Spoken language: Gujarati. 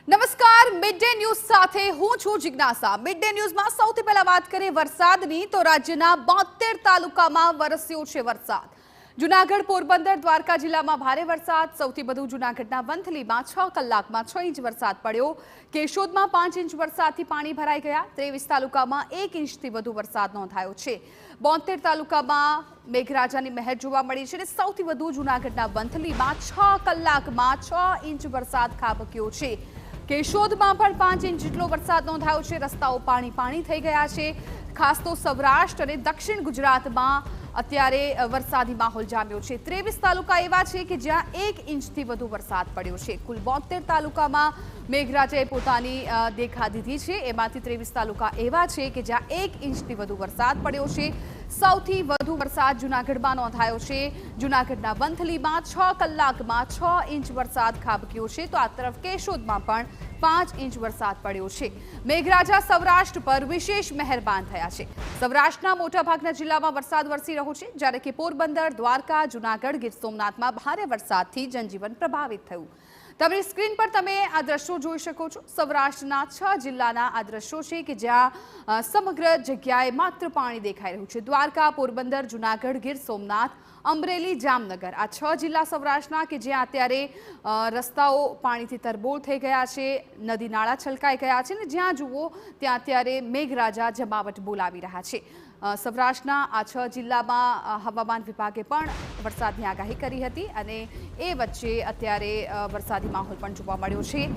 નમસ્કાર મિડ ડે ન્યૂઝ સાથે હું છું જિજ્ઞાસા। મિડ ડે ન્યૂઝમાં સૌથી પહેલા વાત કરીએ વરસાદની તો રાજ્યના 72 તાલુકામાં વરસ્યો છે વરસાદ। જૂનાગઢ, પોરબંદર, દ્વારકા જિલ્લામાં ભારે વરસાદ। સૌથી વધુ જૂનાગઢના વંથલીમાં 6 કલાકમાં 6 ઇંચ વરસાદ પડ્યો। કેશોદમાં 5 ઇંચ વરસાદથી પાણી ભરાઈ ગયા। 23 તાલુકામાં 1 ઇંચથી વધુ વરસાદ નોંધાયો છે। 72 તાલુકામાં મેઘરાજાની મહેર જોવા મળી છે। સૌથી વધુ જૂનાગઢના વંથલીમાં 6 કલાકમાં 6 ઇંચ વરસાદ ખાબક્યો છે। કેશોદમાં પણ 5 ઇંચ જેટલો વરસાદ નોંધાયો છે। રસ્તાઓ પાણી થઈ ગયા છે। ખાસ તો સૌરાષ્ટ્ર અને દક્ષિણ ગુજરાતમાં અત્યારે વરસાદી માહોલ જામ્યો છે। 23 તાલુકા એવા છે કે જ્યાં 1 ઇંચથી વધુ વરસાદ પડ્યો છે। કુલ 72 તાલુકામાં મેઘરાજાએ પોતાની દેખા દીધી છે। એમાંથી 23 તાલુકા એવા છે કે જ્યાં 1 ઇંચથી વધુ વરસાદ પડ્યો છે। સૌથી વધુ વરસાદ જૂનાગઢમાં નોંધાયો છે। જૂનાગઢના વંથલીમાં 6 કલાકમાં 6 ઇંચ વરસાદ ખાબક્યો છે તો આ તરફ કેશોદમાં પણ 5 ઇંચ વરસાદ પડ્યો છે। મેઘરાજા સૌરાષ્ટ્ર પર વિશેષ મહેરબાન થયા છે। સૌરાષ્ટ્રના મોટાભાગના જિલ્લામાં વરસાદ વરસી રહ્યો છે, જ્યારે કે પોરબંદર, દ્વારકા, જૂનાગઢ, ગીર સોમનાથમાં ભારે વરસાદથી જનજીવન પ્રભાવિત થયું। તમે સ્ક્રીન પર આ દ્રશ્યો જોઈ શકો છો। સૌરાષ્ટ્રના 6 જિલ્લાના આ દ્રશ્યો છે કે જ્યાં સમગ્ર જગ્યાએ માત્ર પાણી દેખાઈ રહ્યું છે। દ્વારકા, પોરબંદર, જૂનાગઢ, ગીર સોમનાથ, અમરેલી, જામનગર આ 6 જિલ્લા સૌરાષ્ટ્રના કે જ્યાં અત્યારે રસ્તાઓ પાણીથી તરબોળ થઈ ગયા છે, નદી નાળા છલકાઈ ગયા છે અને જ્યાં જુઓ ત્યાં અત્યારે મેઘરાજા જમાવટ બોલાવી રહ્યા છે। સૌરાષ્ટ્રના આ 6 જિલ્લામાં હવામાન વિભાગે પણ વરસાદની આગાહી કરી હતી અને એ વચ્ચે અત્યારે વરસાદી માહોલ પણ જોવા મળ્યો છે।